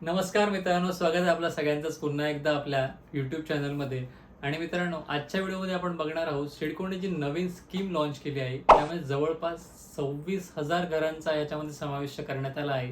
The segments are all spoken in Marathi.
नमस्कार मित्रांनो, स्वागत आहे आपल्या सगळ्यांचंच पुन्हा एकदा आपल्या यूट्यूब चॅनलमध्ये. आणि मित्रांनो, आजच्या व्हिडिओमध्ये आपण बघणार आहोत सिडकोने जी नवीन स्कीम लॉन्च केली आहे त्यामध्ये जवळपास 26,000 घरांचा याच्यामध्ये समावेश करण्यात आला आहे.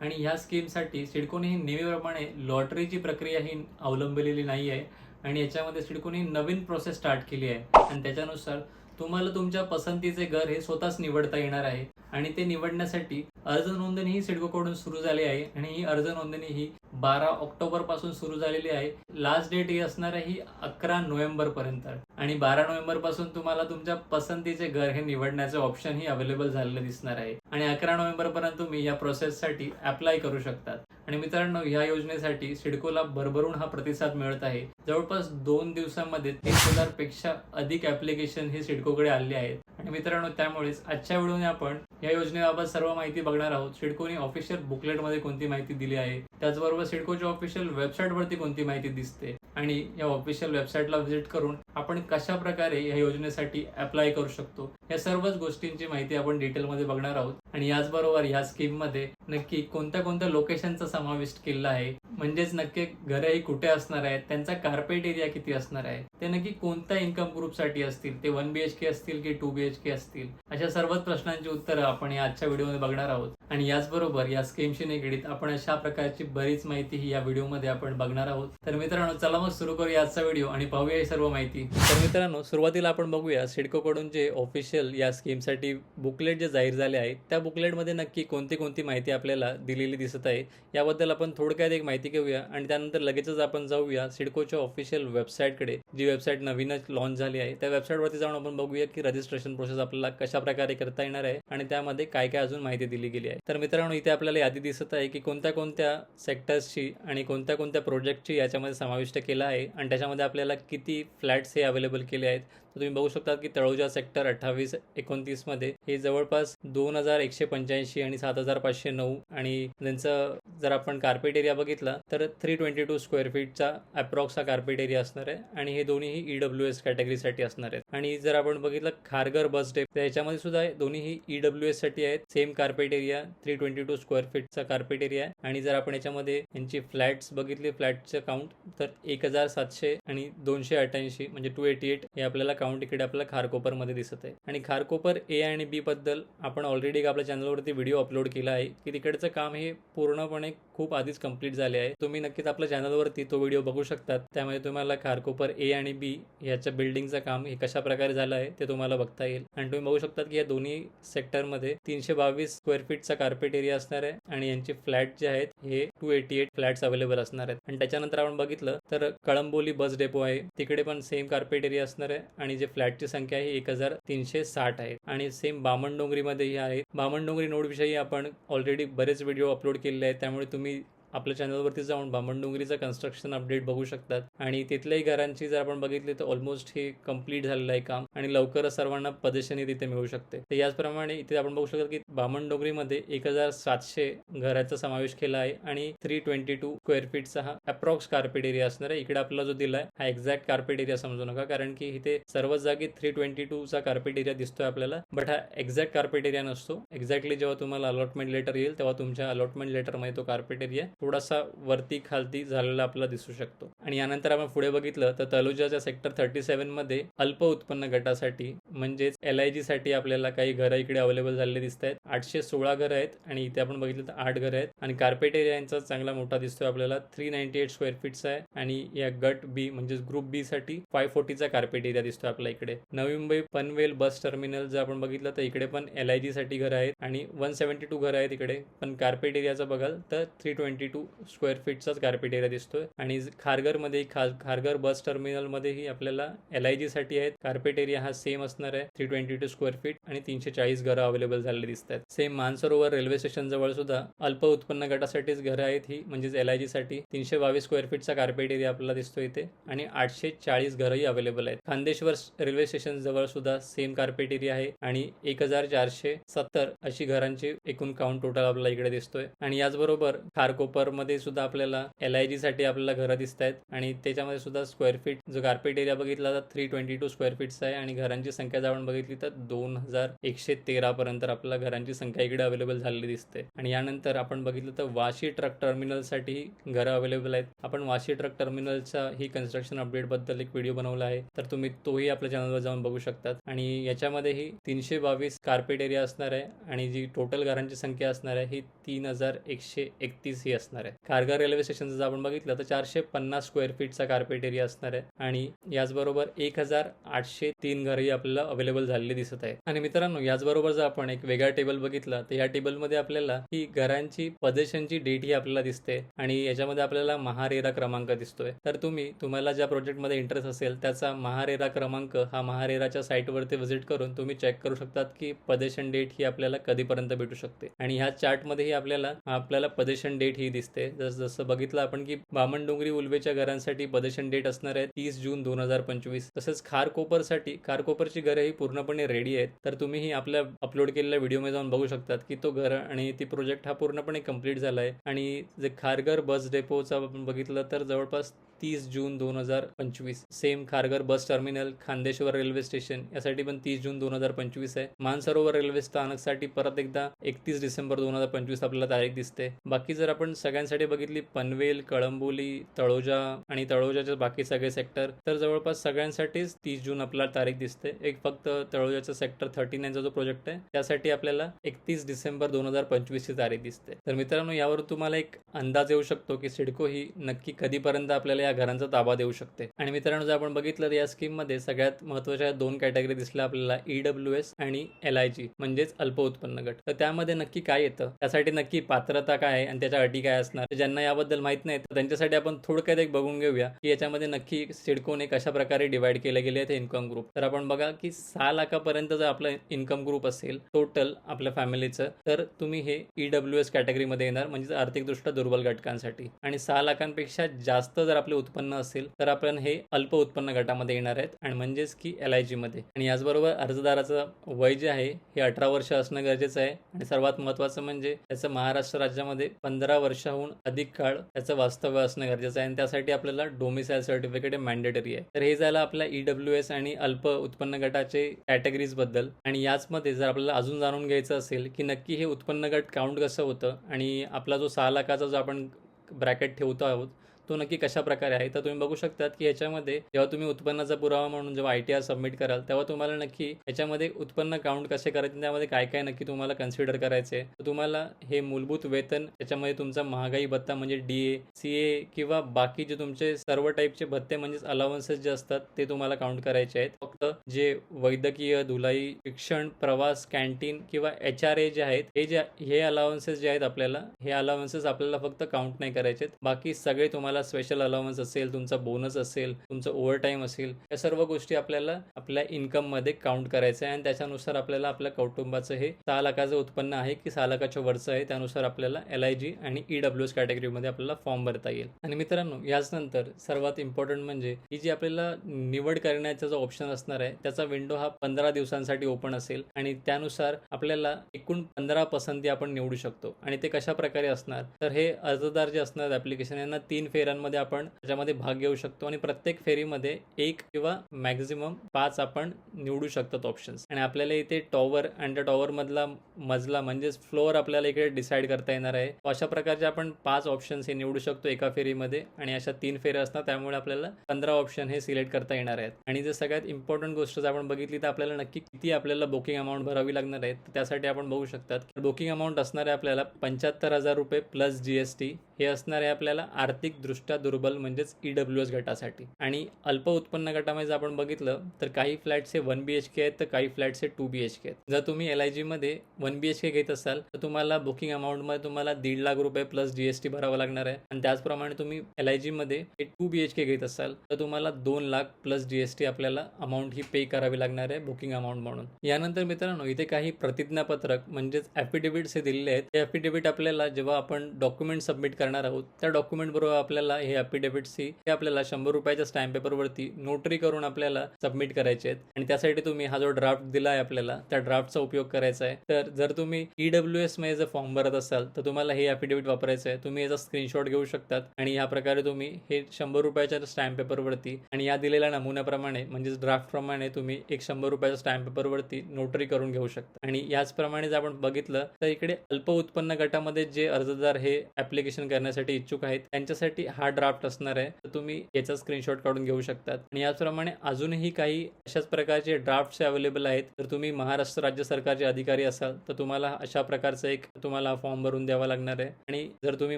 आणि ह्या स्कीमसाठी सिडकोने ही नेहमीप्रमाणे लॉटरीची प्रक्रिया ही अवलंबलेली नाही आहे. आणि याच्यामध्ये सिडकोने नवीन प्रोसेस स्टार्ट केली आहे आणि त्याच्यानुसार तुम्हाला तुमच्या पसंतीचे घर हे स्वतःच निवडता येणार आहे. आणि ते निवडण्यासाठी अर्ज नोंदणी ही सिडकोकडून सुरू झाली आहे आणि ही अर्ज नोंदणी ही 12 ऑक्टोबर पासून सुरू झालेली आहे. लास्ट डेट ही असणार आहे ही 11 नोव्हेंबर पर्यंत. आणि 12 नोव्हेंबर पासून तुम्हाला तुमच्या पसंतीचे घर हे निवडण्याचे ऑप्शन ही अवेलेबल झालेलं दिसणार आहे. आणि 11 नोव्हेंबर पर्यंत तुम्ही या प्रोसेससाठी अप्लाय करू शकतात. आणि मित्रांनो, ह्या योजनेसाठी सिडकोला भरभरून हा प्रतिसाद मिळत आहे. जवळपास 2 दिवसांमध्ये 30,000 पेक्षा अधिक ऍप्लिकेशन हे सिडकोकडे आले आहेत. आणि मित्रांनो, त्यामुळेच आजच्या व्हिडिओने आपण या योजनेबाबत सर्व माहिती बघणार आहोत. सिडकोने ऑफिशियल बुकलेटमध्ये कोणती माहिती दिली आहे, त्याचबरोबर सिडकोच्या ऑफिशियल वेबसाईटवरती कोणती माहिती दिसते, आणि या ऑफिशियल वेबसाईटला व्हिजिट करून आपण कशा प्रकारे या योजनेसाठी अप्लाय करू शकतो, या सर्वच गोष्टींची माहिती आपण डिटेलमध्ये बघणार आहोत. आणि याचबरोबर या स्कीममध्ये नक्की कोणत्या कोणत्या लोकेशनचा समावेश केलेला आहे, म्हणजेच नक्की घरही कुठे असणार आहेत, त्यांचा कार्पेट एरिया किती असणार आहे, ते नक्की कोणत्या इन्कम ग्रुपसाठी असतील, ते 1 BHK असतील की 2 BHK असतील, अशा सर्वच प्रश्नांची उत्तरं आपण या आजच्या व्हिडिओमध्ये बघणार आहोत. आणि याचबरोबर या स्कीमशी निगडीत आपण अशा प्रकारची बरीच माहिती ही या व्हिडिओमध्ये आपण बघणार आहोत. तर मित्रांनो, चला मग सुरू करूया आजचा व्हिडिओ आणि पाहूया ही सर्व माहिती. तर मित्रांनो, सुरुवातीला आपण बघूया सिडकोकडून जे ऑफिशियल या स्कीमसाठी बुकलेट जे जाहीर झाले आहे, त्या बुकलेटमध्ये नक्की कोणती कोणती माहिती आपल्याला दिलेली दिसत आहे, याबद्दल आपण थोडक्यात एक माहिती घेऊया. आणि त्यानंतर लगेचच आपण जाऊया सिडकोच्या ऑफिशियल वेबसाईटकडे, जी वेबसाईट नवीनच लॉन्च झाली आहे. त्या वेबसाईटवरती जाऊन आपण बघूया की रजिस्ट्रेशन प्रोसेस आपल्याला कशा प्रकारे करता येणार आहे आणि त्यामध्ये काय काय अजून माहिती दिली गेली आहे. तर मित्रांनो, इथे आपल्याला यादी दिसत आहे की कोणत्या कोणत्या सेक्टर्सची आणि कोणत्या कोणत्या प्रोजेक्टची याच्यामध्ये समाविष्ट केला आहे आणि त्याच्यामध्ये आपल्याला किती फ्लॅट्स हे अवेलेबल केले आहेत. तर तुम्ही बघू शकता की तळोजा सेक्टर 28-29 मध्ये हे जवळपास 2,185 आणि 7,509. आणि त्यांचं जर आपण कार्पेट एरिया बघितला तर 322 स्क्वेअर फीटचा अप्रॉक्स हा कार्पेट एरिया असणार आहे. आणि हे दोन्हीही EWS कॅटेगरीसाठी असणार आहेत. आणि जर आपण बघितलं खारघर बस डेप, तर याच्यामध्ये सुद्धा दोन्हीही EWS साठी आहेत. सेम कार्पेट एरिया 322 स्क्वेअर फीटचा कार्पेट एरिया आहे. आणि जर आपण याच्यामध्ये यांची फ्लॅट्स बघितले, फ्लॅटचं काउंट तर 1,700 आणि 288 म्हणजे 288 हे आपल्याला काउंट इकडे आपल्याला खारकोपरमध्ये दिसत आहे. आणि खारकोपर A आणि B बद्दल आपण ऑलरेडी आपल्या चॅनलवरती व्हिडिओ अपलोड केला आहे की तिकडचं काम हे पूर्णपणे खूप आधीच कंप्लीट झाले आहे. तुम्ही नक्कीच आपल्या चॅनलवरती तो व्हिडिओ बघू शकतात. त्यामध्ये तुम्हाला खारकोपर A आणि B याच्या बिल्डिंगचं काम हे कशा प्रकारे झालं आहे ते तुम्हाला बघता येईल. आणि तुम्ही बघू शकतात की या दोन्ही सेक्टरमध्ये 322 स्क्वेअर फीटचा कार्पेट एरिया असणार आहे. आणि यांचे फ्लॅट जे आहेत हे 288 फ्लॅट्स अवेलेबल असणार आहेत. आणि त्याच्यानंतर आपण बघितलं तर कळंबोली बस डेपो आहे, तिकडे पण सेम कार्पेट एरिया असणार आहे. आणि जे फ्लॅटची संख्या आहे 1,360 आहे. आणि सेम बामणडोंगरीमध्येही आहे. बामणडोंगरी नोडविषयी आपण ऑलरेडी बरेच व्हिडिओ अपलोड केलेले आहेत, त्यामुळे तुम्ही आपल्या चॅनलवरती जाऊन बामणडोंगरीचं कन्स्ट्रक्शन अपडेट बघू शकतात. आणि तिथल्याही घरांची जर आपण बघितली तर ऑलमोस्ट हे कंप्लीट झालेलं आहे काम आणि लवकरच सर्वांना पदेशनी तिथे मिळू शकते. तर याचप्रमाणे इथे आपण बघू शकतो की बामणडोंगरीमध्ये 1,700 घराचा समावेश केला आहे आणि 322 स्क्वेअर फीटचा हा अप्रॉक्स कार्पेट एरिया असणार आहे. इकडे आपला जो दिलाय हा एक्झॅक्ट कार्पेट एरिया समजू नका, कारण की इथे सर्वच जागी 322 चा कार्पेट एरिया दिसतोय आपल्याला, बट हा एक्झॅक्ट कार्पेट एरिया नसतो. एक्झॅक्टली जेव्हा तुम्हाला अलॉटमेंट लेटर येईल तेव्हा तुमच्या अलॉटमेंट लेटरमध्ये तो कार्पेट एरिया थोडासा वरती खालती झालेला आपल्याला दिसू शकतो. आणि यानंतर आपण पुढे बघितलं तर तलोजाच्या सेक्टर 37 मध्ये अल्प उत्पन्न गटासाठी म्हणजेच LIG साठी आपल्याला काही घरं इकडे अवेलेबल झालेले दिसत आहेत. 816 घरं आहेत आणि इथे आपण बघितलं तर 8 घरं आहेत. आणि कार्पेट एरिया यांचा चांगला मोठा दिसतोय आपल्याला, 398 स्क्वेअर फीटचा आहे. आणि या गट B म्हणजेच ग्रुप B साठी 540चा कार्पेट एरिया दिसतोय आपल्याला इकडे. नवी मुंबई पनवेल बस टर्मिनल जर आपण बघितलं तर इकडे पण LIG साठी घरं आहेत आणि 172 घरं आहेत इकडे. पण कार्पेट एरियाचं बघाल तर 322 स्क्वेअर फीटचाच कार्पेट एरिया दिसतोय. आणि खारघरमध्ये खारघर बस टर्मिनल मध्येही आपल्याला LIG साठी आहेत. कार्पेट एरिया हा सेम असणार आहे, 322 स्क्वेअर फीट आणि 340 घरं अवेलेबल झालेली दिसत आहेत. सेम मानसरोवर रेल्वे स्टेशन जवळ सुद्धा अल्प उत्पन्न गटासाठीच घरं आहेत ही, म्हणजेच LIG साठी 322 स्क्वेअर फीटचा कार्पेट एरिया आपल्याला दिसतोय इथे आणि 840 घरंही अवेलेबल आहेत. खांदेश्वर रेल्वे स्टेशन जवळ सुद्धा सेम कार्पेट एरिया आहे आणि 1,470 अशी घरांची एकूण काउंट टोटल आपल्याला इकडे दिसतोय. आणि याचबरोबर खारकोपर पर मध्ये सुद्धा आपल्याला LIG साठी आपल्याला घरं दिसत आहेत आणि त्याच्यामध्ये सुद्धा स्क्वेअर फीट जो कार्पेट एरिया बघितला तर 322 स्क्वेअर फीटचा आहे आणि घरांची संख्या जर आपण बघितली तर 2113 पर्यंत आपल्याला घरांची संख्या इकडे अवेलेबल झालेली दिसते. आणि यानंतर आपण बघितलं तर वाशी ट्रक टर्मिनलसाठी घरं अवेलेबल आहेत. आपण वाशी ट्रक टर्मिनलच्या ही कन्स्ट्रक्शन अपडेट बद्दल एक व्हिडिओ बनवला आहे, तर तुम्ही तोही आपल्या चॅनलवर जाऊन बघू शकतात. आणि याच्यामध्येही 322 कार्पेट एरिया असणार आहे आणि जी टोटल घरांची संख्या असणार आहे ही 3131 ही असणार आहे. खारघर रेल्वे स्टेशनचं जर आपण बघितलं तर 450 स्क्वेअर फीटचा कार्पेट एरिया असणार आहे आणि याचबरोबर 1803 घरही आपल्याला अवेलेबल झालेली दिसत आहे. आणि मित्रांनो, याचबरोबर जर आपण एक वेगळा टेबल बघितला तर या टेबलमध्ये आपल्याला ही घरांची पोझिशनची डेट ही आपल्याला दिसते आणि याच्यामध्ये आपल्याला महारेरा क्रमांक दिसतोय. तर तुम्हाला ज्या प्रोजेक्टमध्ये इंटरेस्ट असेल त्याचा महारेरा क्रमांक हा महारेराच्या साईटवरती व्हिजिट करून तुम्ही चेक करू शकतात की पोझिशन डेट ही आपल्याला कधीपर्यंत भेटू शकते. आणि ह्या चार्टमध्येही आपल्याला पोझिशन डेट ही दिसते. जसं बघितलं आपण की बामणडोंगरी उल्वेच्या घरांसाठी पोझिशन डेट असणार आहे 30 जून 2025. तसंच खारकोपरची घरं ही पूर्णपणे रेडी आहेत. तर तुम्ही आपल्या अपलोड केलेल्या व्हिडिओमध्ये जाऊन बघू शकतात की तो घर आणि ती प्रोजेक्ट हा पूर्णपणे कंप्लीट झाला आहे. आणि जे खारघर बस डेपोचा आपण बघितलं तर जवळपास 30 जून 2025. Same Kharghar bus terminal, Khandeshwar railway station यासाठी पण 30 जून 2025 आहे. मानसरोवर रेल्वे स्थानकसाठी परत एकदा 31 डिसेंबर 2025 आपल्याला तारीख दिसते. बाकी जर आपण सगळ्यांसाठी बघितली पनवेल, कळंबोली, तळोजा आणि तळोजाचे बाकी सगळे सेक्टर तर जवळपास सगळ्यांसाठीच 30 जून आपल्याला तारीख दिसते. एक फक्त तळोजाचा सेक्टर 39चा जो प्रोजेक्ट आहे त्यासाठी आपल्याला 31 डिसेंबर 2025 ची तारीख दिसते. तर मित्रांनो, यावर तुम्हाला एक अंदाज येऊ शकतो की सिडको ही नक्की कधीपर्यंत आपल्याला या घरांचा ताबा देऊ शकते. आणि मित्रांनो, जर आपण बघितलं तर या स्कीम मध्ये सगळ्यात महत्त्वाच्या 2 कॅटेगरी दिसल्या आपल्याला, EWS आणि LIG म्हणजेच अल्प उत्पन्न गट. तर त्यामध्ये नक्की काय येतं, त्यासाठी नक्की पात्रता काय आहे आणि त्याच्या अटी काय असणार, ज्यांना याबद्दल माहित नाही तर त्यांच्यासाठी आपण थोडक्यात एक बघून घेऊया की याच्यामध्ये नक्की सिडकोने कशा प्रकारे डिवाइड केले गेले आहेत इन्कम ग्रुप. तर आपण बघा की 6 लाखापर्यंत जर आपलं इन्कम ग्रुप असेल टोटल आपल्या फॅमिलीचं तर तुम्ही हे EWS कॅटेगरीमध्ये येणार, म्हणजे आर्थिकदृष्ट्या दुर्बल घटकांसाठी. आणि 6 लाखांपेक्षा जास्त जर आपले उत्पन्न असेल तर आपण हे अल्प उत्पन्न गटामध्ये येणार आहेत आणि म्हणजेच की LIG मध्ये. आणि याचबरोबर अर्जदाराचं वय जे आहे हे 18 वर्ष असणं गरजेचं आहे. आणि सर्वात महत्त्वाचं म्हणजे त्याचं महाराष्ट्र राज्यामध्ये 15 वर्षाहून अधिक काळ त्याचं वास्तव्य असणं गरजेचं आहे आणि त्यासाठी आपल्याला डोमिसाईल सर्टिफिकेट मॅन्डेटरी आहे. तर हे झालं आपल्या EWS आणि अल्प उत्पन्न गटाचे कॅटेगरीज बद्दल. आणि याचमध्ये जर आपल्याला अजून जाणून घ्यायचं असेल की नक्की हे उत्पन्न गट काउंट कसं होतं आणि आपला जो 6 लाखाचा जो आपण ब्रॅकेट ठेवतो आहोत तो नक्की कशा प्रकारे आहे, तर तुम्ही बघू शकतात की याच्यामध्ये जेव्हा तुम्ही उत्पन्नाचा पुरावा म्हणून जेव्हा ITR सबमिट कराल तेव्हा तुम्हाला नक्की याच्यामध्ये उत्पन्न काउंट कसे करायचे, त्यामध्ये काय काय नक्की तुम्हाला कन्सिडर करायचे. तर तुम्हाला हे मूलभूत वेतन, त्याच्यामध्ये तुमचा महागाई भत्ता म्हणजे DA, CA किंवा बाकी जे तुमचे सर्व टाईपचे भत्ते म्हणजेच अलाउन्सेस जे असतात ते तुम्हाला काउंट करायचे आहेत. फक्त जे वैद्यकीय, धुलाई, शिक्षण, प्रवास, कॅन्टीन किंवा HRA जे आहेत हे अलाउन्सेस जे आहेत हे अलाउन्सेस आपल्याला फक्त काउंट नाही करायचे. बाकी सगळे तुम्हाला स्पेशल अलाउन्स असेल, तुमचा बोनस असेल, तुमचं ओव्हरटाईम असेल, या सर्व गोष्टी आपल्याला आपल्या इन्कम मध्ये काउंट करायचं आहे आणि त्याच्यानुसार आपल्याला आपल्या कौटुंबाचं हे 6 लाखाचं उत्पन्न आहे की 6 लाखाच्या वरचं आहे त्यानुसार आपल्याला LIG आणि EWS कॅटेगरीमध्ये आपल्याला फॉर्म भरता येईल. आणि मित्रांनो, याचनंतर सर्वात इम्पॉर्टंट म्हणजे ही जी आपल्याला निवड करण्याचा जो ऑप्शन असणार आहे त्याचा विंडो हा 15 दिवसांसाठी ओपन असेल आणि त्यानुसार आपल्याला एकूण 15 पसंती आपण निवडू शकतो. आणि ते कशा प्रकारे असणार, तर हे अर्जदार जे असणार ऍप्लिकेशन यांना 3 फेऱ्यांमध्ये आपण त्याच्यामध्ये भाग घेऊ शकतो आणि प्रत्येक फेरीमध्ये 1 किंवा मॅक्झिमम 5 आपण निवडू शकतात ऑप्शन्स. आणि आपल्याला इथे टॉवर आणि त्या टॉवर मधला मजला म्हणजेच फ्लोअर आपल्याला इकडे डिसाईड करता येणार आहे. अशा प्रकारचे आपण 5 ऑप्शन्स हे निवडू शकतो एका फेरीमध्ये आणि अशा 3 फेऱ्या असतात, त्यामुळे आपल्याला 15 ऑप्शन हे सिलेक्ट करता येणार आहेत. आणि जर सगळ्यात इम्पॉर्टंट गोष्ट जर आपण बघितली तर आपल्याला नक्की किती आपल्याला बुकिंग अमाऊंट भरावी लागणार आहे, त्यासाठी आपण बघू शकतात बुकिंग अमाऊंट असणार आहे आपल्याला 75,000 रुपये प्लस GST. हे असणार आहे आपल्याला आर्थिकदृष्ट्या दुर्बल म्हणजेच EWS गटासाठी. आणि अल्प उत्पन्न गटामध्ये जर आपण बघितलं तर काही फ्लॅट्स हे 1 BHK आहेत तर काही फ्लॅट्स हे 2 BHK आहेत. जर तुम्ही LIG मध्ये 1 BHK घेत असाल तर तुम्हाला बुकिंग अमाऊंट मध्ये तुम्हाला 1.5 लाख रुपये प्लस GST भरावा लागणार आहे. आणि त्याचप्रमाणे तुम्ही LIG मध्ये 2 BHK घेत असाल तर तुम्हाला 2 लाख प्लस GST आपल्याला अमाऊंट ही पे करावी लागणार आहे बुकिंग अमाऊंट म्हणून. यानंतर मित्रांनो, इथे काही प्रतिज्ञापत्रक म्हणजेच ॲफिडेव्हिट्स हे दिलेले आहेत. हे ॲफिडेव्हिट आपल्याला जेव्हा आपण डॉक्युमेंट सबमिट करणार करणार आहोत त्या डॉक्युमेंट बरोबर आपल्याला हे अफिडेव्हिटची हे आपल्याला 100 रुपयाच्या स्टॅम्प पेपरवरती नोटरी करून आपल्याला सबमिट करायचे आहेत आणि त्यासाठी तुम्ही हा जो ड्राफ्ट दिला आहे आपल्याला त्या ड्राफ्टचा उपयोग करायचा आहे. तर जर तुम्ही EWS मध्ये जर फॉर्म भरत असाल तर तुम्हाला हे अफिडेव्हिट वापरायचं आहे. तुम्ही याचा स्क्रीनशॉट घेऊ शकतात आणि या प्रकारे तुम्ही हे 100 रुपयाच्या स्टॅम्प पेपरवरती आणि या दिलेल्या नमुन्याप्रमाणे म्हणजेच ड्राफ्ट प्रमाणे तुम्ही एक 100 रुपयाच्या स्टॅम्प पेपरवरती नोटरी करून घेऊ शकता. आणि याचप्रमाणे जर आपण बघितलं तर इकडे अल्प उत्पन्न गटामध्ये जे अर्जदार हे ऍप्लिकेशन करण्यासाठी इच्छुक आहेत त्यांच्यासाठी हा ड्राफ्ट असणार आहे. तर तुम्ही याचा स्क्रीनशॉट काढून घेऊ शकतात. आणि याचप्रमाणे अजूनही काही अशाच प्रकारचे ड्राफ्ट्स अवेलेबल आहेत. तर तुम्ही महाराष्ट्र राज्य सरकारचे अधिकारी असाल तर तुम्हाला अशा प्रकारचा एक तुम्हाला फॉर्म भरून द्यावा लागणार आहे. आणि जर तुम्ही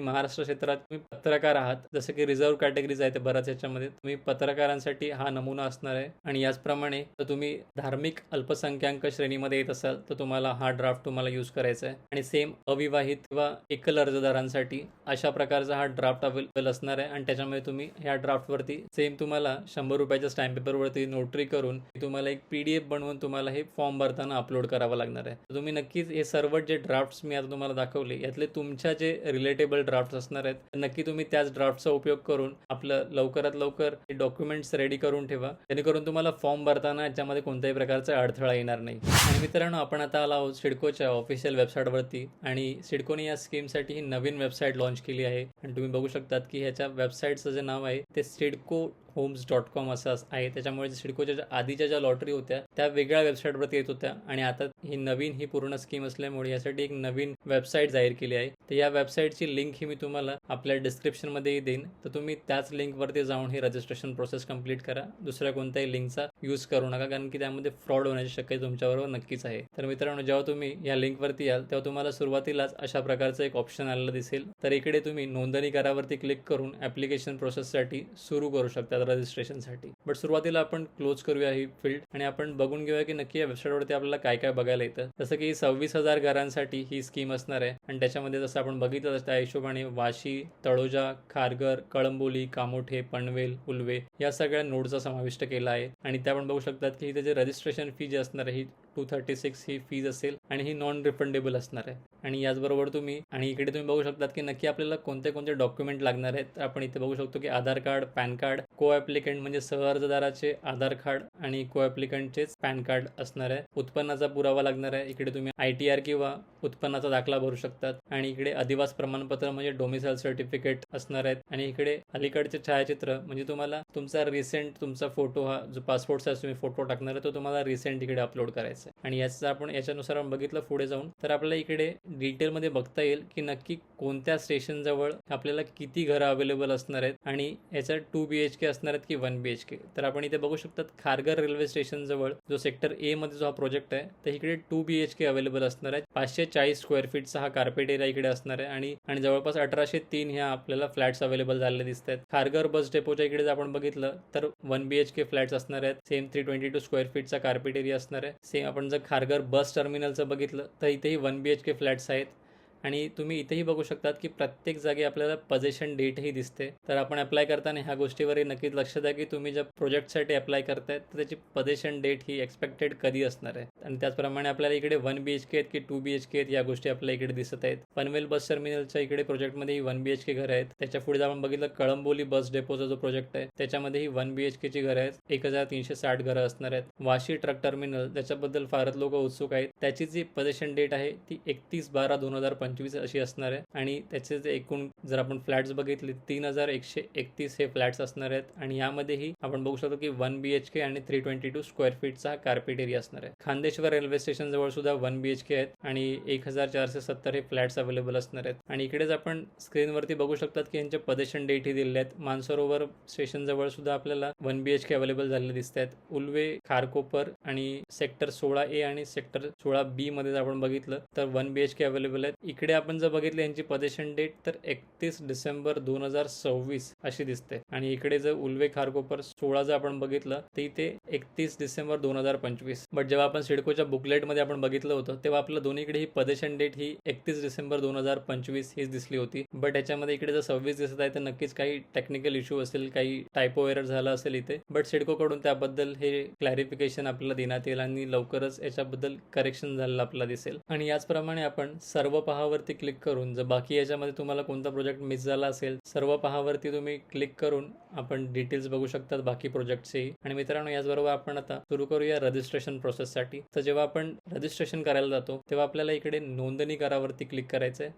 महाराष्ट्र क्षेत्रात तुम्ही पत्रकार आहात जसं की रिझर्व्ह कॅटेगरीज आहे बऱ्याच याच्यामध्ये तुम्ही पत्रकारांसाठी हा नमुना असणार आहे. आणि याचप्रमाणे तर तुम्ही धार्मिक अल्पसंख्याक श्रेणीमध्ये येत असाल तर तुम्हाला हा ड्राफ्ट तुम्हाला यूज करायचा आहे. आणि सेम अविवाहित किंवा एकल अर्जदारांसाठी अशा प्रकारचा हा ड्राफ्ट अवेलेबल असणार आहे. आणि त्याच्यामध्ये तुम्ही ह्या ड्राफ्टवरती सेम तुम्हाला 100 रुपयाच्या स्टॅम्प पेपरवरती नोटरी करून तुम्हाला एक PDF बनवून तुम्हाला हे फॉर्म भरताना अपलोड करावं लागणार आहे. तर तुम्ही नक्कीच हे सर्व जे ड्राफ्ट्स मी आता तुम्हाला दाखवले यातले तुमच्या जे रिलेटेबल ड्राफ्ट्स असणार आहेत नक्की तुम्ही त्याच ड्राफ्टचा उपयोग करून आपलं लवकरात लवकर हे डॉक्युमेंट्स रेडी करून ठेवा जेणेकरून तुम्हाला फॉर्म भरताना याच्यामध्ये कोणत्याही प्रकारचा अडथळा येणार नाही. आणि मित्रांनो आपण आता आला आहोत सिडकोच्या ऑफिशियल वेबसाईटवरती आणि सिडकोने या स्कीमसाठी ही नवीन वेबसाईट लॉन्च केली आहे. आणि तुम्ही बघू शकतात की ह्याच्या वेबसाईटचं जे नाव आहे ते sidcohomes.com असं आहे. त्याच्यामुळे सिडकोच्या आधीच्या ज्या लॉटरी होत्या त्या वेगळ्या वेबसाईटवरती येत होत्या आणि आता ही नवीन ही पूर्ण स्कीम असल्यामुळे यासाठी एक नवीन वेबसाईट जाहीर केली आहे. तर या वेबसाईटची लिंक ही मी तुम्हाला आपल्या डिस्क्रिप्शनमध्ये देईन. तर तुम्ही त्याच लिंकवरती जाऊन ही रजिस्ट्रेशन प्रोसेस कंप्लीट करा. दुसऱ्या कोणत्याही लिंकचा यूज करू नका कारण की त्यामध्ये फ्रॉड होण्याची शक्यता तुमच्याबरोबर नक्कीच आहे. तर मित्रांनो जेव्हा तुम्ही या लिंकवरती याल तेव्हा तुम्हाला सुरुवातीलाच अशा प्रकारचं एक ऑप्शन आलेलं दिसेल. तर इकडे तुम्ही नोंदणी करावरती क्लिक करून ऍप्लिकेशन प्रोसेससाठी सुरू करू शकता रजिस्ट्रेशनसाठी. बट सुरुवातीला आपण क्लोज करूया ही फील्ड आणि आपण बघून घेऊया की नक्की या वेबसाईटवरती आपल्याला काय काय बघायला येतं. जसं की 26,000 घरांसाठी ही स्कीम असणार आहे आणि त्याच्यामध्ये जसं आपण बघितलं त्या हिशोबाने वाशी, तळोजा, खारघर, कळंबोली, कामोठे, पनवेल, उल्वे या सगळ्या नोडचा समाविष्ट केला आहे. आणि त्या आपण बघू शकतात की इथे जे रजिस्ट्रेशन फी जी असणार आहे ही 236 ही फीज असेल आणि ही नॉन रिफंडेबल असणार आहे. आणि याचबरोबर तुम्ही आणि इकडे तुम्ही बघू शकतात की नक्की आपल्याला कोणते कोणते डॉक्युमेंट लागणार आहेत. तर आपण इथे बघू शकतो की आधार कार्ड, पॅन कार्ड, को ॲप्लिकंट म्हणजे सहअर्जदाराचे आधार कार्ड आणि को ॲप्लिकंटचेच पॅन कार्ड असणार आहे. उत्पन्नाचा पुरावा लागणार आहे. इकडे तुम्ही ITR किंवा उत्पन्नाचा दाखला भरू शकतात. आणि इकडे अधिवास प्रमाणपत्र म्हणजे डोमिसाइल सर्टिफिकेट असणार आहेत. आणि इकडे अलीकडचे छायाचित्र म्हणजे तुम्हाला तुमचा रिसेंट तुमचा फोटो हा जो पासपोर्टचा तुम्ही फोटो टाकणार आहे तो तुम्हाला रिसेंट इकडे अपलोड करायचा आहे. आणि याचं आपण याच्यानुसार आपण बघितलं पुढे जाऊन तर आपल्याला इकडे डिटेलमध्ये बघता येईल की नक्की कोणत्या स्टेशन जवळ आपल्याला किती घरं अवेलेबल असणार आहेत आणि याचा 2 BHK असणार आहेत की 1 BHK. तर आपण इथे बघू शकतात खारघर रेल्वे स्टेशन जवळ जो सेक्टर A मध्ये जो हा प्रोजेक्ट आहे तर इकडे 2 BHK अवेलेबल असणार आहेत. 540 स्क्वेअर फीटचा हा कार्पेट एरिया इकडे असणार आहे आणि जवळपास 1803 ह्या आपल्याला फ्लॅट्स अवेलेबल झालेले दिसत आहेत. खारघर बस डेपोच्या इकडे जर आपण बघितलं तर 1 BHK फ्लॅट्स असणार आहेत. सेम 322 स्क्वेअर फीटचा कार्पेट एरिया असणार आहे. सेम आपण जर खारघर बस टर्मिनलचं बघितलं तर इथेही 1 BHK फ्लॅट्स आहेत. आणि तुम्ही इथेही बघू शकतात की प्रत्येक जागी आपल्याला पोझिशन डेटही दिसते. तर आपण अप्लाय करताना ह्या गोष्टीवरही नक्कीच लक्ष द्या की तुम्ही ज्या प्रोजेक्टसाठी अप्लाय करताय तर त्याची पोझिशन डेट ही एक्सपेक्टेड कधी असणार आहे. आणि त्याचप्रमाणे आपल्याला इकडे 1 BHK आहेत की 2 BHK आहेत या गोष्टी आपल्याला इकडे दिसत आहेत. पनवेल बस टर्मिनलच्या इकडे प्रोजेक्टमध्ये 1 BHK घरं आहेत. त्याच्या पुढे आपण बघितलं कळंबोली बस डेपोचा जो प्रोजेक्ट आहे त्याच्यामध्येही 1 BHKची घरं आहेत. 1360 घरं असणार आहेत. वाशी ट्रक टर्मिनल त्याच्याबद्दल फारच लोक उत्सुक आहेत. त्याची जी पोझिशन डेट आहे ती 31/12/2025 अशी असणार आहे. आणि त्याचे जे एकूण जर आपण फ्लॅट्स बघितले 3131 हे फ्लॅट्स असणार आहेत. आणि यामध्येही आपण बघू शकतो की 1 BHK आणि 322 स्क्वेअर फीटचा कार्पेट एरिया असणार आहे. खांदेश्वर रेल्वे स्टेशन जवळ सुद्धा 1 BHK आहेत आणि 1470 हे फ्लॅट्स अवेलेबल असणार आहेत. आणि इकडेच आपण स्क्रीनवरती बघू शकतात की यांचे पोझिशन डेट ही दिलेले आहेत. मानसरोवर स्टेशन जवळ सुद्धा आपल्याला 1 BHK अवेलेबल झालेले दिसत आहेत. उल्वे, खारकोपर आणि सेक्टर 16A आणि सेक्टर 16B मध्ये आपण बघितलं तर 1 BHK अवेलेबल आहेत. इकडे आपण जर बघितलं यांची पोझिशन डेट तर 31 डिसेंबर 2026 अशी दिसते. आणि इकडे जर उल्वे खारकोपर 16 जर आपण बघितलं तर इथे 31 डिसेंबर 2025. बट जेव्हा आपण सिडकोच्या बुकलेटमध्ये आपण बघितलं होतं तेव्हा आपलं दोन्हीकडे ही पोझिशन डेट ही 31 डिसेंबर 2025 हीच दिसली होती. बट याच्यामध्ये इकडे जर 26 दिसत आहे तर नक्कीच काही टेक्निकल इश्यू असेल, काही टायपो एरर झाला असेल इथे. बट सिडको कडून त्याबद्दल हे क्लॅरिफिकेशन आपल्याला देण्यात येईल आणि लवकरच याच्याबद्दल करेक्शन झालेलं आपल्याला दिसेल. आणि याचप्रमाणे आपण सर्व पहावर पहावरती क्लिक करून जर बाकी याच्यामध्ये तुम्हाला कोणता प्रोजेक्ट मिस झाला असेल, सर्व पहावरती तुम्ही क्लिक करून आपण डिटेल्स बघू शकतात बाकी प्रोजेक्टचेही. आणि मित्रांनो, याचबरोबर आपण आता सुरू करूया रजिस्ट्रेशन प्रोसेससाठी. तर जेव्हा आपण रजिस्ट्रेशन करायला जातो तेव्हा आपल्याला इकडे नोंदणी करावरती क्लिक करायचं आहे.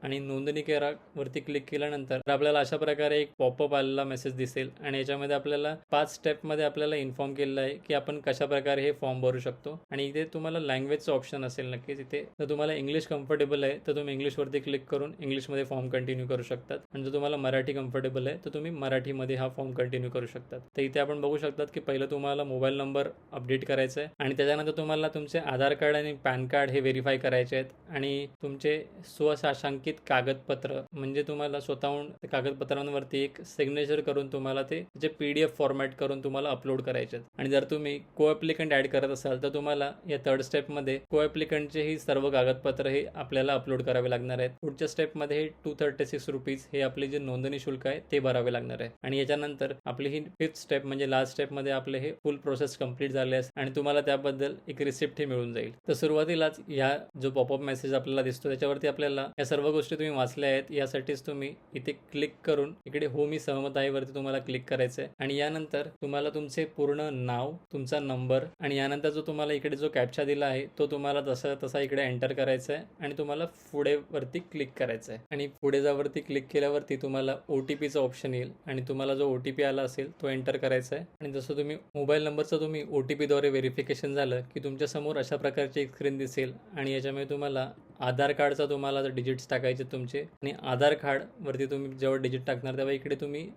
आणि नोंदणी करावरती क्लिक केल्यानंतर आपल्याला अशा प्रकारे एक पॉपअप आलेला मेसेज दिसेल आणि याच्यामध्ये आपल्याला 5 स्टेपमध्ये आपल्याला इन्फॉर्म केलेलं आहे की आपण कशा प्रकारे हे फॉर्म भरू शकतो. आणि इथे तुम्हाला लँग्वेजचं ऑप्शन असेल नक्कीच. इथे जर तुम्हाला इंग्लिश कम्फर्टेबल आहे तर तुम्ही इंग्लिशवरती क्लिक करून इंग्लिशमध्ये फॉर्म कंटिन्यू करू शकतात. आणि जर तुम्हाला मराठी कम्फर्टेबल आहे तर तुम्ही मराठीमध्ये हा फॉर्म कंटिन्यू करू शकतात. तर इथे आपण बघू शकतात की पहिलं तुम्हाला मोबाईल नंबर अपडेट करायचा आहे आणि त्याच्यानंतर तुम्हाला तुमचे आधार कार्ड आणि पॅन कार्ड हे व्हेरीफाय करायचे आहेत. आणि तुमचे स्वशासंकित कागदपत्र म्हणजे तुम्हाला स्वतःहून कागदपत्रांवरती एक सिग्नेचर करून तुम्हाला ते जे PDF फॉर्मॅट करून तुम्हाला अपलोड करायचे आहेत. आणि जर तुम्ही को ॲप्लिकंट ॲड करत असाल तर तुम्हाला या 3rd स्टेपमध्ये को ॲप्लिकंटचे ही सर्व कागदपत्र हे आपल्याला अपलोड करावे लागणार आहेत. पुढच्या स्टेपमध्ये हे 236 रुपीज हे आपले जे नोंदणी शुल्क आहे ते भरावे लागणार आहे. आणि याच्यानंतर आपली ही 5th स्टेप म्हणजे लास्ट स्टेपमध्ये आपले हे फुल प्रोसेस कंप्लीट झाले आहे आणि तुम्हाला त्याबद्दल एक रिसिप्ट ही मिळून जाईल. तर सुरुवातीलाच या जो पॉपअप मेसेज आपल्याला दिसतो त्याच्यावरती आपल्याला या सर्व गोष्टी तुम्ही वाचल्या आहेत यासाठीच तुम्ही इथे क्लिक करून इकडे हो मी सहमत आहे वरती तुम्हाला क्लिक करायचं आहे. आणि यानंतर तुम्हाला तुमचे पूर्ण नाव, तुमचा नंबर आणि यानंतर जो तुम्हाला इकडे जो कॅप्चा दिला आहे तो तुम्हाला तसा इकडे एंटर करायचा आहे आणि तुम्हाला पुढे वरती क्लिक करायचं आहे. आणि पुढे जावरती क्लिक केल्यावरती तुम्हाला OTPचा ऑप्शन येईल आणि तुम्हाला जो OTP आला असेल तो एंटर करायचा आहे. आणि जसं तुम्ही मोबाईल नंबरचं तुम्ही OTPद्वारे व्हेरिफिकेशन झालं की तुमच्या समोर अशा प्रकारची एक स्क्रीन दिसेल आणि याच्यामध्ये तुम्हाला आधार कार्डचा तुम्हाला डिजिट्स टाकायचे तुमचे. आणि आधार कार्डवरती तुम्ही जेव्हा डिजिट टाकणार तेव्हा इकडे तुम्ही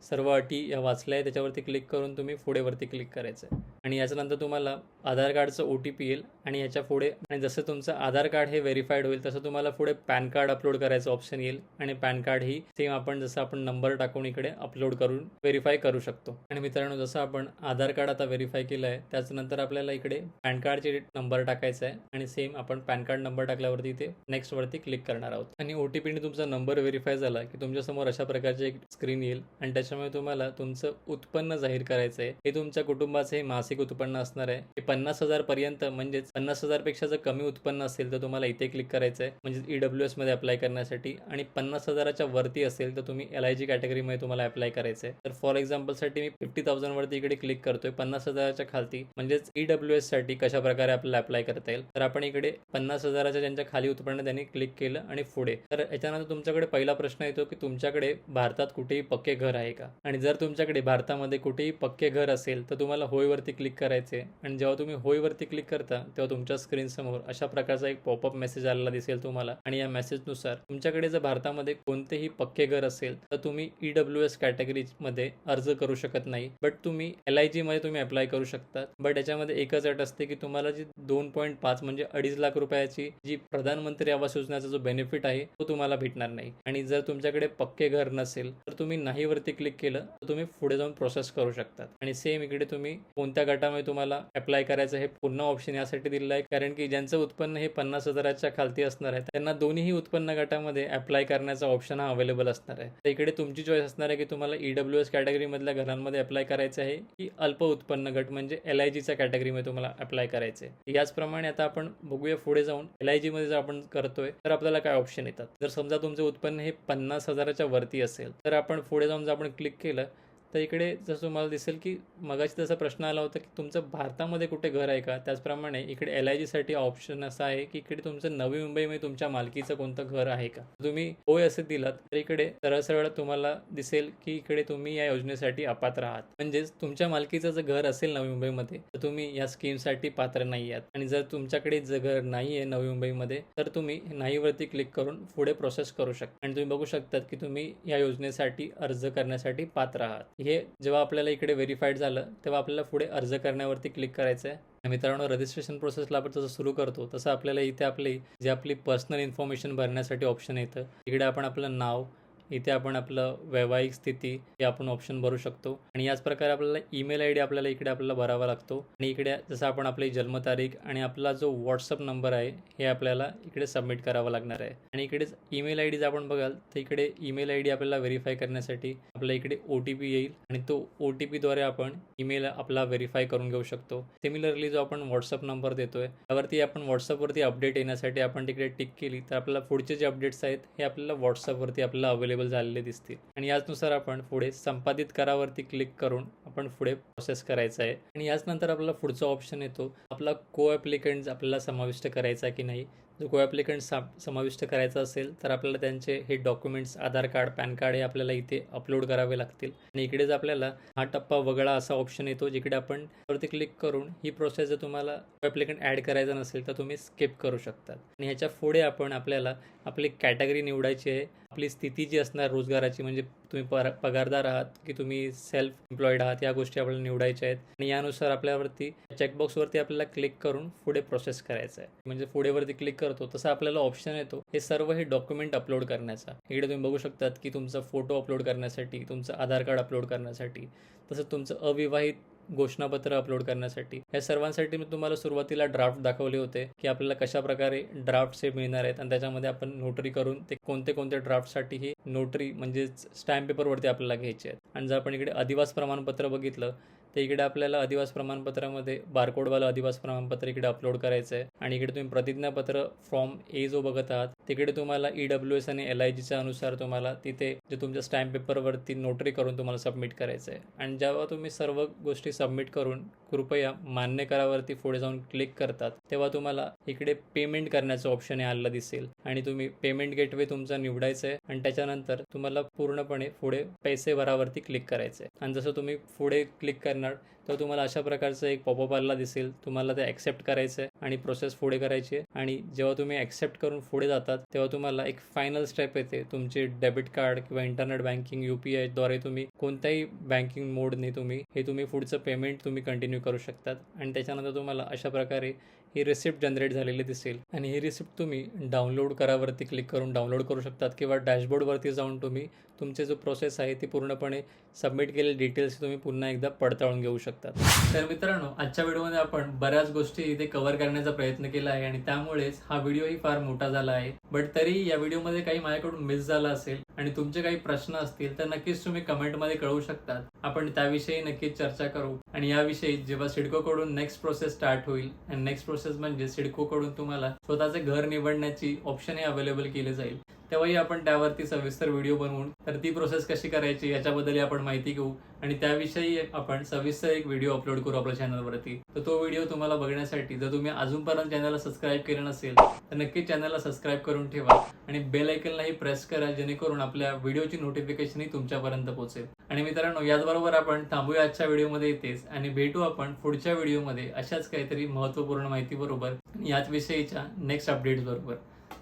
सर्व अटी या वाचल्या आहे त्याच्यावरती क्लिक करून तुम्ही पुढेवरती क्लिक करायचं आहे. आणि याच्यानंतर तुम्हाला आधार कार्डचं OTP येईल आणि याच्या पुढे आणि जसं तुमचं आधार कार्ड हे व्हेरीफाईड होईल तसं तुम्हाला पुढे पॅन कार्ड अपलोड करायचं ऑप्शन येईल. आणि पॅन कार्ड ही सेम आपण जसं आपण नंबर टाकून इकडे अपलोड करून व्हेरीफाय करू शकतो. आणि मित्रांनो, जसं आपण आधार कार्ड आता व्हेरीफाय केलं आहे त्याच्यानंतर आपल्याला इकडे पॅन कार्डचे नंबर टाकायचा आहे आणि सेम आपण पॅन कार्ड नंबर टाकल्यावरती इथे नेक्स्ट वरती क्लिक करणार आहोत. आणि OTPने तुमचा नंबर व्हेरीफाय झाला की तुमच्यासमोर अशा प्रकारची एक स्क्रीन येईल आणि त्याच्यामुळे तुम्हाला तुमचं उत्पन्न जाहीर करायचं आहे. हे तुमच्या कुटुंबाचे मासिक उत्पन्न असणार आहे. हे 50,000 पर्यंत म्हणजेच 50,000 पेक्षा जर कमी उत्पन्न असेल तर तुम्हाला इथे क्लिक करायचं आहे म्हणजे EWS मध्ये अप्लाय करण्यासाठी. आणि 50,000च्या वरती असेल तर तुम्ही LIG कॅटेगरीमध्ये तुम्हाला अप्लाय करायचं आहे. तर फॉर एक्झाम्पलसाठी मी 50,000 वरती इकडे क्लिक करतोय. 50,000च्या खालती म्हणजेच EWS साठी कशा प्रकारे आपल्याला अप्लाय करता येईल. तर आपण इकडे 50,000च्या ज्यांच्या खाली उत्पन्न त्यांनी क्लिक केलं आणि पुढे. तर याच्यानंतर तुमच्याकडे पहिला प्रश्न येतो की तुमच्याकडे भारतात कुठेही पक्के घर आहे का. आणि जर तुमच्याकडे भारतामध्ये कुठेही पक्के घर असेल तर तुम्हाला होयवरती क्लिक करायचे. आणि जेव्हा तुम्ही होयवरती क्लिक करता तेव्हा तुमच्या स्क्रीन समोर अशा प्रकारचा एक पॉपअप मेसेज आलेला दिसेल तुम्हाला. आणि या मेसेजनुसार तुमच्याकडे जर भारतामध्ये कोणतेही पक्के घर असेल तर तुम्ही EWS कॅटेगरीमध्ये अर्ज करू शकत नाही. बट तुम्ही LIG मध्ये तुम्ही अप्लाय करू शकता. बट याच्यामध्ये एकच अट असते की तुम्हाला जी 2.5 म्हणजे 2.5 लाख रुपयाची जी प्रधानमंत्री आवास योजनेचा जो बेनिफिट आहे तो तुम्हाला भेटणार नाही. आणि जर तुमच्याकडे पक्के घर नसेल तर तुम्ही नाही वरती क्लिक केलं तर तुम्ही पुढे जाऊन प्रोसेस करू शकतात. आणि सेम इकडे तुम्ही कोणत्या गटामध्ये तुम्हाला अप्लाय करायचं हे पुन्हा ऑप्शन यासाठी दिलेलं आहे कारण की ज्यांचं उत्पन्न हे 50,000च्या खालती असणार आहे त्यांना दोन्ही उत्पन्न गटामध्ये अप्लाय करण्याचा ऑप्शन हा अवेलेबल असणार आहे. तर इकडे तुमची चॉईस असणार आहे की तुम्हाला EWS कॅटेगरीमधल्या घरांमध्ये अप्लाय करायचं आहे की अल्प उत्पन्न गट म्हणजे LIGच्या कॅटेगरीमध्ये तुम्हाला अप्लाय करायचं आहे. याचप्रमाणे आता आपण बघूया पुढे जाऊन LIG मध्ये जर आपण करतोय तर आपल्याला काय ऑप्शन येतात. जर समजा तुमचं उत्पन्न हे 50,000च्या वरती असेल तर आपण पुढे जाऊन जर आपण क्लिक केलं तर इकडे जसं तुम्हाला दिसेल की मगाशी तसा प्रश्न आला होता की तुमचं भारतामध्ये कुठे घर आहे का. त्याचप्रमाणे इकडे LIG साठी ऑप्शन असा आहे की इकडे तुमचं नवी मुंबईमध्ये तुमच्या मालकीचं कोणतं घर आहे का. तुम्ही होय असे दिलात तर इकडे सरळ तुम्हाला दिसेल की इकडे तुम्ही या योजनेसाठी अपात्र आहात. म्हणजेच तुमच्या मालकीचं जर घर असेल नवी मुंबईमध्ये तर तुम्ही या स्कीमसाठी पात्र नाही आहात. आणि जर तुमच्याकडे जर घर नाही आहे नवी मुंबईमध्ये तर तुम्ही नाहीवरती क्लिक करून पुढे प्रोसेस करू शकता. आणि तुम्ही बघू शकतात की तुम्ही या योजनेसाठी अर्ज करण्यासाठी पात्र आहात. हे जेव्हा आपल्याला इकडे व्हेरीफाईड झालं तेव्हा आपल्याला पुढे अर्ज करण्यावरती क्लिक करायचं आहे. मित्रांनो, रजिस्ट्रेशन प्रोसेसला आपण जसं सुरू करतो तसं आपल्याला इथे आपली पर्सनल इन्फॉर्मेशन भरण्यासाठी ऑप्शन येतं. इकडे आपण आपलं नाव, इथे आपण आपलं वैवाहिक स्थिती हे आपण ऑप्शन भरू शकतो आणि याच प्रकारे आपल्याला ईमेल आय डी आपल्याला इकडे आपल्याला भरावा लागतो आणि इकडे जसं आपण आपली जन्मतारीख आणि आपला जो व्हॉट्सअप नंबर आहे हे आपल्याला इकडे सबमिट करावा लागणार आहे. आणि इकडेच ईमेल आय डी आपण बघाल तर इकडे ईमेल आय डी आपल्याला व्हेरीफाय करण्यासाठी आपल्या इकडे OTP येईल आणि तो OTPद्वारे आपण ईमेल आपला व्हेरीफाय करून घेऊ शकतो. सिमिलरली जो आपण व्हॉट्सअप नंबर देतोय त्यावरती आपण व्हॉट्सअपवरती अपडेट येण्यासाठी आपण तिकडे टिक केली तर आपल्याला पुढचे जे अपडेट्स आहेत हे आपल्याला व्हॉट्सअपवरती आपल्याला अवेलेबल झालेले दिसतील आणि याचनुसार आपण पुढे संपादित करावरती क्लिक करून आपण पुढे प्रोसेस करायचं आहे. आणि याचनंतर आपल्याला पुढचा ऑप्शन येतो आपला को ॲप्लिकंट्स आपल्याला समाविष्ट करायचा की नाही. जो को ॲप्लिकंट समाविष्ट करायचा असेल तर आपल्याला त्यांचे हे डॉक्युमेंट्स आधार कार्ड पॅन कार्ड हे आपल्याला इथे अपलोड करावे लागतील आणि इकडेच आपल्याला हा टप्पा वगळा असा ऑप्शन येतो जिकडे आपण वरती क्लिक करून ही प्रोसेस जर तुम्हाला को ॲप्लिकंट ॲड करायचा नसेल तर तुम्ही स्किप करू शकता. आणि ह्याच्या पुढे आपण आपल्याला आपली कॅटेगरी निवडायची आहे. आपली स्थिती जी असणार रोजगाराची म्हणजे तुम्ही पगारदार आहात की तुम्ही सेल्फ एम्प्लॉईड आहात या गोष्टी आपल्याला निवडायच्या आहेत आणि यानुसार आपल्यावरती चेकबॉक्सवरती आपल्याला क्लिक करून पुढे प्रोसेस करायचं आहे. म्हणजे पुढेवरती क्लिक करतो तसं आपल्याला ऑप्शन येतो हे सर्व हे डॉक्युमेंट अपलोड करण्याचा. इकडे तुम्ही बघू शकतात की तुमचा फोटो अपलोड करण्यासाठी, तुमचं आधार कार्ड अपलोड करण्यासाठी, तसंच तुमचं अविवाहित घोषणापत्र अपलोड करण्यासाठी या सर्वांसाठी मी तुम्हाला सुरुवातीला ड्राफ्ट दाखवले होते की आपल्याला कशा प्रकारे ड्राफ्ट्स हे मिळणार आहेत आणि त्याच्यामध्ये आपण नोटरी करून ते कोणते कोणते ड्राफ्टसाठी ही नोटरी म्हणजेच स्टॅम्प पेपरवरती आपल्याला घ्यायचे आहेत. आणि जर आपण इकडे अधिवास प्रमाणपत्र बघितलं तर इकडे आपल्याला अधिवास प्रमाणपत्रामध्ये बारकोडवालं अधिवास प्रमाणपत्र इकडे अपलोड करायचं आहे आणि इकडे तुम्ही प्रतिज्ञापत्र फॉर्म A जो बघत आहात तिकडे तुम्हाला EWS आणि LIGच्या अनुसार तुम्हाला तिथे जे तुमच्या स्टॅम्प पेपरवरती नोटरी करून तुम्हाला सबमिट करायचं आहे. आणि जेव्हा तुम्ही सर्व गोष्टी सबमिट करून कृपया मान्य करावरती पुढे जाऊन क्लिक करतात तेव्हा तुम्हाला इकडे पेमेंट करण्याचं ऑप्शन हे आलेलं दिसेल आणि तुम्ही पेमेंट गेटवे तुमचा निवडायचं आहे आणि त्याच्यानंतर तुम्हाला पूर्णपणे पुढे पैसे भरावरती क्लिक करायचं आहे. आणि जसं तुम्ही पुढे क्लिक करणार तर तुम्हाला अशा प्रकारचं एक पॉपअप आलेला दिसेल. तुम्हाला ते ॲक्सेप्ट करायचं आहे आणि प्रोसेस पुढे करायची आहे. आणि जेव्हा तुम्ही ॲक्सेप्ट करून पुढे जातात तेव्हा तुम्हाला एक फायनल स्टेप येते. तुमचे डेबिट कार्ड किंवा इंटरनेट बँकिंग UPI द्वारे तुम्ही कोणत्याही बँकिंग मोडने तुम्ही पुढचं पेमेंट तुम्ही कंटिन्यू करू शकतात आणि त्याच्यानंतर तुम्हाला अशा प्रकारे ही रिसिप्ट जनरेट झालेली दिसेल आणि ही रिसिप्ट तुम्ही डाउनलोड करावरती क्लिक करून डाउनलोड करू शकतात किंवा डॅशबोर्डवरती जाऊन तुम्ही तुमचे जो प्रोसेस आहे ती पूर्णपणे सबमिट केलेले डिटेल्स तुम्ही पुन्हा एकदा पडताळून घेऊ शकतात. तर मित्रांनो आजच्या व्हिडिओमध्ये आपण बऱ्याच गोष्टी इथे कव्हर करण्याचा प्रयत्न केला आहे आणि त्यामुळेच हा व्हिडिओही फार मोठा झाला आहे. बट तरी या व्हिडिओमध्ये काही माझ्याकडून मिस झाला असेल आणि तुमचे काही प्रश्न असतील तर नक्कीच तुम्ही कमेंटमध्ये कळवू शकतात. आपण त्याविषयी नक्कीच चर्चा करू आणि याविषयी जेव्हा सिडकोकडून नेक्स्ट प्रोसेस स्टार्ट होईल आणि नेक्स्ट प्रोसेस म्हणजे सिडकोकडून तुम्हाला स्वतःचे घर निवडण्याची ऑप्शन हे अवेलेबल केले जाईल तेव्हाही आपण त्यावरती सविस्तर व्हिडिओ बनवून तर ती प्रोसेस कशी करायची याच्याबद्दल आपण माहिती घेऊ आणि त्याविषयी आपण सविस्तर एक व्हिडिओ अपलोड करू आपल्या चॅनलवरती. तर तो व्हिडिओ तुम्हाला बघण्यासाठी जर तुम्ही अजूनपर्यंत चॅनलला सबस्क्राईब केलं नसेल तर नक्कीच चॅनलला सबस्क्राईब करून ठेवा आणि बेल आयकॉनलाही प्रेस करा जेणेकरून आपल्या व्हिडिओची नोटिफिकेशनही तुमच्यापर्यंत पोहोचेल. आणि मित्रांनो याचबरोबर आपण थांबूया आजच्या व्हिडिओमध्ये इथेच आणि भेटू आपण पुढच्या व्हिडिओमध्ये अशाच काहीतरी महत्त्वपूर्ण माहिती बरोबर याच विषयीच्या नेक्स्ट अपडेट्स बरोबर.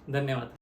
धन्यवाद.